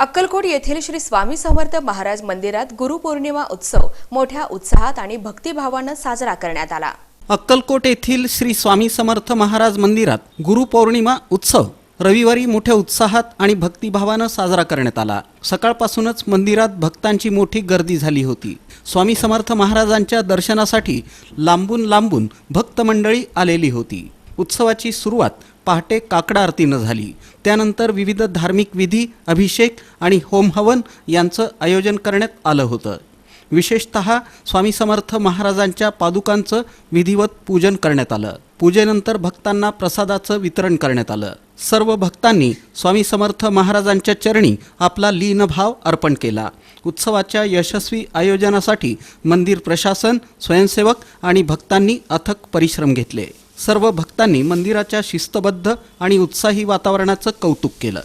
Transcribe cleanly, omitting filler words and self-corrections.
अक्कलकोट येथील श्री स्वामी समर्थ महाराज मंदिरात गुरुपौर्णिमा उत्सव मोठ्या उत्साहात आणि भक्तिभावाने साजरा करण्यात आला। अक्कलकोट येथील श्री स्वामी समर्थ महाराज मंदिरात गुरुपौर्णिमा उत्सव रविवारी मोठ्या उत्साहात आणि भक्तिभावाने साजरा करण्यात आला। सकाळपासूनच मंदिरात भक्तांची मोठी गर्दी झाली होती। स्वामी समर्थ महाराजांच्या दर्शनासाठी लांबून लांबून भक्त मंडळी आलेली होती। उत्सवाची सुरुवात पहाटे काकड आरतीने झाली। त्यानंतर विविध धार्मिक विधी, अभिषेक आणि होम हवन यांचं आयोजन करण्यात आलं होतं। विशेषतः स्वामी समर्थ महाराजांच्या पादुकांचं विधिवत पूजन करण्यात आलं। पूजेनंतर भक्तांना प्रसादाचं वितरण करण्यात आलं। सर्व भक्तांनी स्वामी समर्थ महाराजांच्या चरणी आपला लीनभाव अर्पण केला। उत्सवाच्या यशस्वी आयोजनासाठी मंदिर प्रशासन, स्वयंसेवक आणि भक्तांनी अथक परिश्रम घेतले। सर्व भक्तांनी मंदिराच्या शिस्तबद्ध आणि उत्साही वातावरणाचं कौतुक केलं।